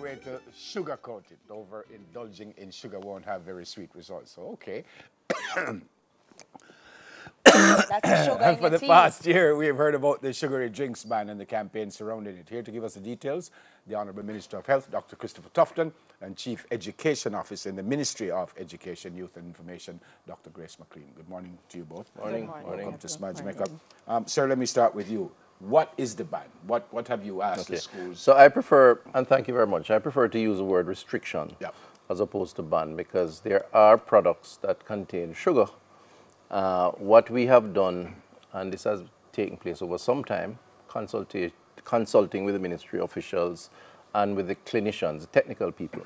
way to sugarcoat it. Overindulging in sugar won't have very sweet results. So, okay. That's the sugar And in for your the tea. past year, we have heard about the sugary drinks ban and the campaign surrounding it. Here to give us the details, the Honourable Minister of Health, Dr. Christopher Tufton, and Chief Education Officer in the Ministry of Education, Youth and Information, Dr. Grace McLean. Good morning to you both. Morning. Welcome to Smile Jamaica. Sir, let me start with you. What is the ban? What have you asked the schools? So I prefer, and thank you very much, I prefer to use the word restriction as opposed to ban, because there are products that contain sugar. What we have done, and this has taken place over some time, consulting with the ministry officials and with the clinicians, the technical people,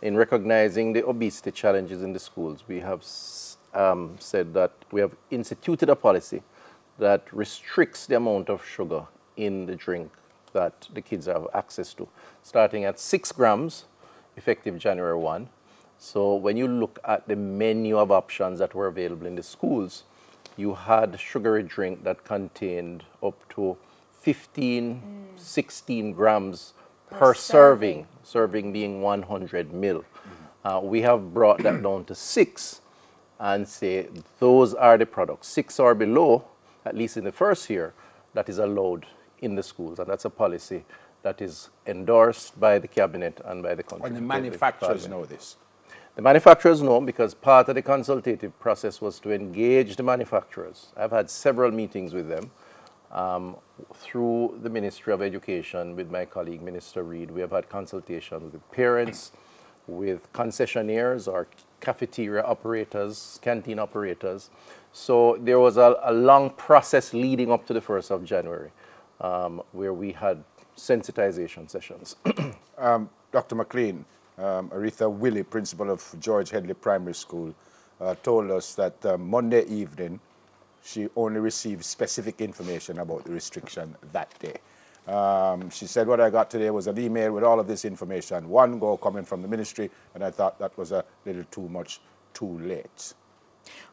in recognizing the obesity challenges in the schools, we have said that we have instituted a policy that restricts the amount of sugar in the drink that the kids have access to, starting at 6 grams, effective January 1. So when you look at the menu of options that were available in the schools, you had sugary drink that contained up to 15, 16 grams per serving being 100 mil. We have brought that down to 6 and say those are the products. 6 or below, at least in the first year, that is allowed in the schools. And that's a policy that is endorsed by the Cabinet and by the country. And the manufacturers know this? The manufacturers know, because part of the consultative process was to engage the manufacturers. I've had several meetings with them through the Ministry of Education with my colleague, Minister Reid. We have had consultations with parents, with concessionaires or cafeteria operators, canteen operators. So there was a long process leading up to the 1st of January where we had sensitization sessions. Dr. McLean, Aretha Willie, principal of George Headley Primary School, told us that Monday evening she only received specific information about the restriction that day. She said, what I got today was an email with all of this information, one go coming from the ministry, and I thought that was a little too much, too late.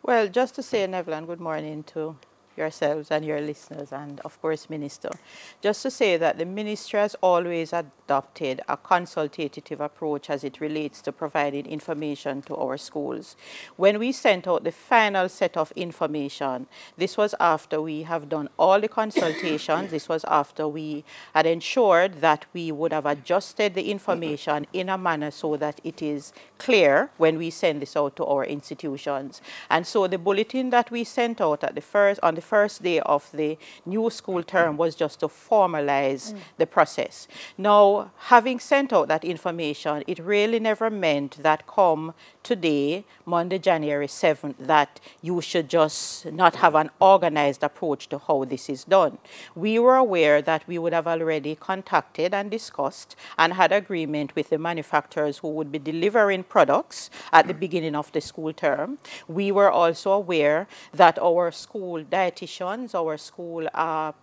Well, just to say, Neville, good morning to yourselves and your listeners and, of course, Minister. Just to say that the Ministry has always adopted a consultative approach as it relates to providing information to our schools. When we sent out the final set of information, this was after we have done all the consultations. This was after we had ensured that we would have adjusted the information in a manner so that it is clear when we send this out to our institutions. And so the bulletin that we sent out at on the first day of the new school term was just to formalize the process. Now, having sent out that information, it really never meant that come today, Monday, January 7th, that you should just not have an organized approach to how this is done. We were aware that we would have already contacted and discussed and had agreement with the manufacturers who would be delivering products at the beginning of the school term. We were also aware that our school dietitians, our school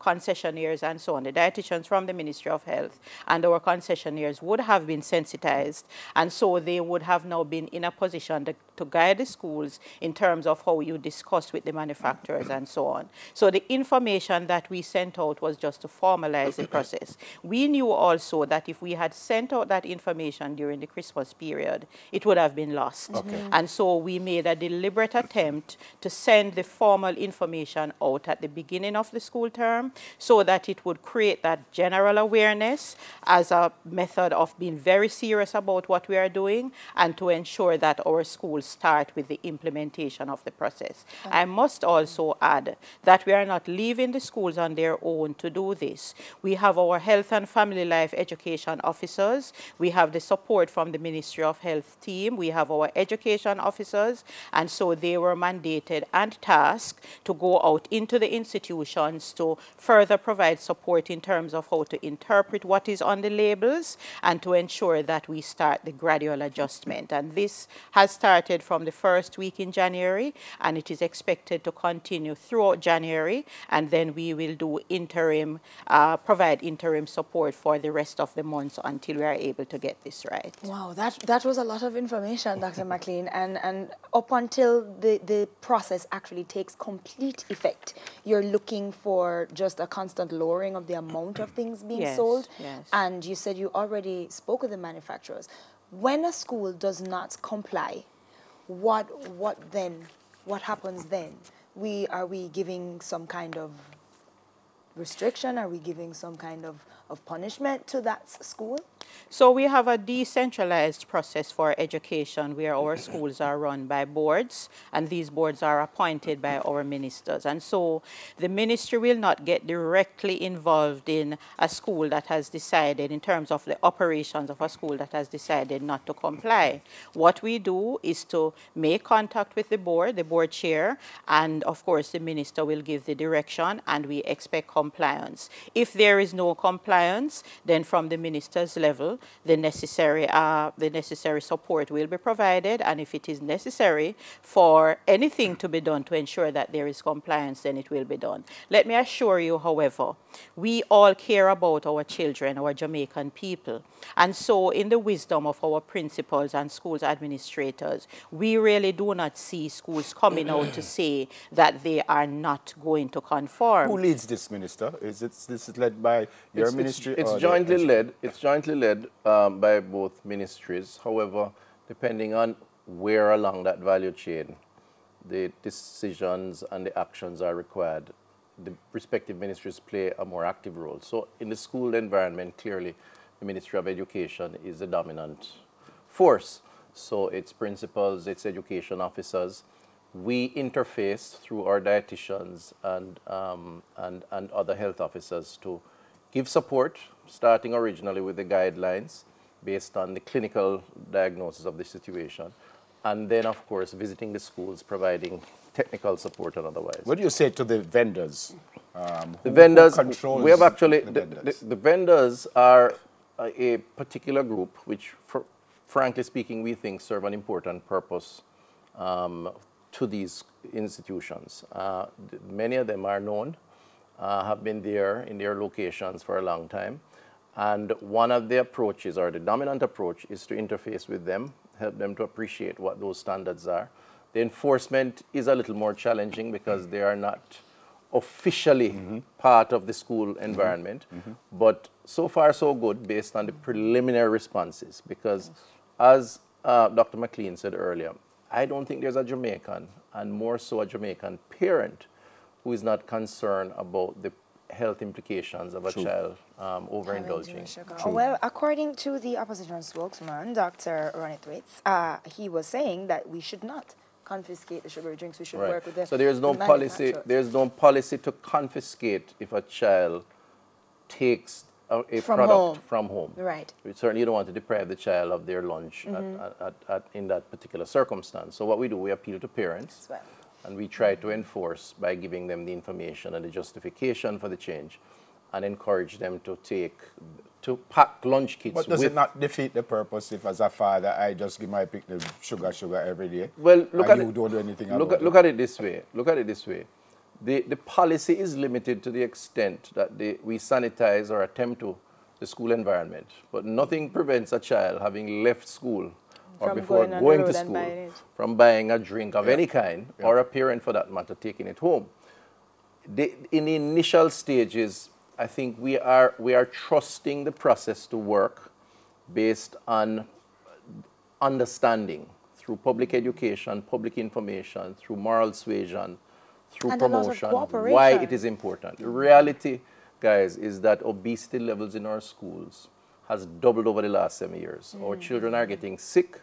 concessionaires and so on, the dietitians from the Ministry of Health and our concessionaires would have been sensitized, and so they would have now been in a position to guide the schools in terms of how you discuss with the manufacturers and so on. So the information that we sent out was just to formalize the process. We knew also that if we had sent out that information during the Christmas period, it would have been lost. And so we made a deliberate attempt to send the formal information out at the beginning of the school term so that it would create that general awareness as a method of being very serious about what we are doing and to ensure that our schools start with the implementation of the process. I must also add that we are not leaving the schools on their own to do this. We have our health and family life education officers. We have the support from the Ministry of Health team. We have our education officers. And so they were mandated and tasked to go out into the institutions to further provide support in terms of how to interpret what is on the labels and to ensure that we start the gradual adjustment. And this has started from the first week in January, and it is expected to continue throughout January, and then we will do interim, provide interim support for the rest of the months until we are able to get this right. Wow, that was a lot of information, Dr. McLean, and up until the process actually takes complete effect. correct. You're looking for just a constant lowering of the amount of things being Yes, sold. yes. And you said you already spoke with the manufacturers. When a school does not comply, what then? What happens then? Are we giving some kind of restriction? Are we giving some kind of punishment to that school? So we have a decentralized process for education where our schools are run by boards, and these boards are appointed by our ministers. And so the ministry will not get directly involved in a school that has decided, in terms of the operations of a school that has decided not to comply. What we do is to make contact with the board chair, and of course the minister will give the direction, and we expect compliance. If there is no compliance, then from the minister's level, the necessary support will be provided, and if it is necessary for anything to be done to ensure that there is compliance, then it will be done. Let me assure you, however, we all care about our children, our Jamaican people, and so in the wisdom of our principals and schools administrators, we really do not see schools coming out to say that they are not going to conform. Who leads this, Minister? This is led by your ministry? It's jointly led. It's jointly led by both ministries. However, depending on where along that value chain the decisions and the actions are required, the respective ministries play a more active role. So in the school environment, clearly the Ministry of Education is the dominant force. So its principals, its education officers, we interface through our dietitians and other health officers to give support, starting originally with the guidelines based on the clinical diagnosis of the situation, and then, of course, visiting the schools, providing technical support and otherwise. What do you say to the vendors? The vendors, who controls we have actually, the vendors? the vendors are a particular group which, frankly speaking, we think serve an important purpose to these institutions. Many of them are known, have been there in their locations for a long time. And one of the approaches, or the dominant approach, is to interface with them, help them to appreciate what those standards are. The enforcement is a little more challenging because they are not officially part of the school environment. But so far, so good based on the preliminary responses. Because as Dr. McLean said earlier, I don't think there's a Jamaican, and more so a Jamaican parent, who is not concerned about the health implications of a child overindulging. Well, according to the opposition spokesman, Dr. Ronitwitz, he was saying that we should not confiscate the sugary drinks. We should work with them. So there's no policy. There's no policy to confiscate if a child takes a product from home. Right. We certainly don't want to deprive the child of their lunch in that particular circumstance. So what we do, we appeal to parents. And we try to enforce by giving them the information and the justification for the change, and encourage them to pack lunch kits. But does it not defeat the purpose if, as a father, I just give my pick the sugar every day? Well, look at you don't do anything about it. Look at it this way. Look at it this way. The policy is limited to the extent that we sanitize or attempt to the school environment, but nothing prevents a child having left school or before going to school from buying a drink of any kind, or a parent for that matter taking it home. In the initial stages, I think we are trusting the process to work based on understanding through public education, public information, through moral suasion, through and promotion, why it is important. The reality, guys, is that obesity levels in our schools has doubled over the last 7 years. Our children are getting sick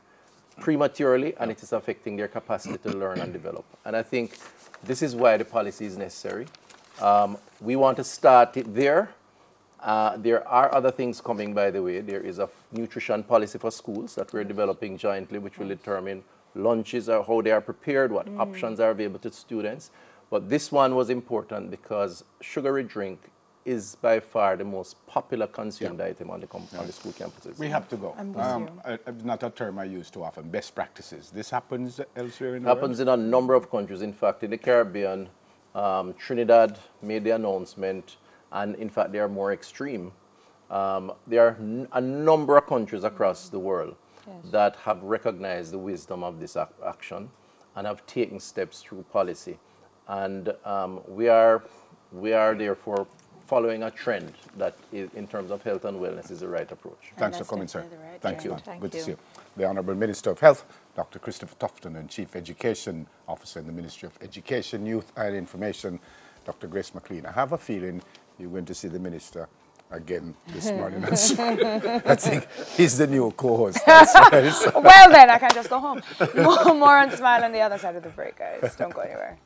prematurely, and it is affecting their capacity to learn and develop. And I think this is why the policy is necessary. We want to start it there. There are other things coming, by the way. There is a nutrition policy for schools that we're developing jointly, which will determine lunches, or how they are prepared, what options are available to students. But this one was important because sugary drink is by far the most popular consumed item on the school campuses. We have to go. It's not a term I use too often. Best practices. This happens elsewhere in the happens world? in a number of countries. In fact, in the Caribbean, Trinidad made the announcement, and in fact, they are more extreme. There are a number of countries across the world that have recognized the wisdom of this action and have taken steps through policy. And we are therefore following a trend that is, in terms of health and wellness, is the right approach. Thanks for coming, sir. Right Thank you. Thank Good you. to see you. The Honourable Minister of Health, Dr. Christopher Tufton, and Chief Education Officer in the Ministry of Education, Youth and Information, Dr. Grace McLean. I have a feeling you're going to see the Minister again this morning. I think he's the new co-host. Well then, I can just go home. More on Smile on the other side of the break, guys. Don't go anywhere.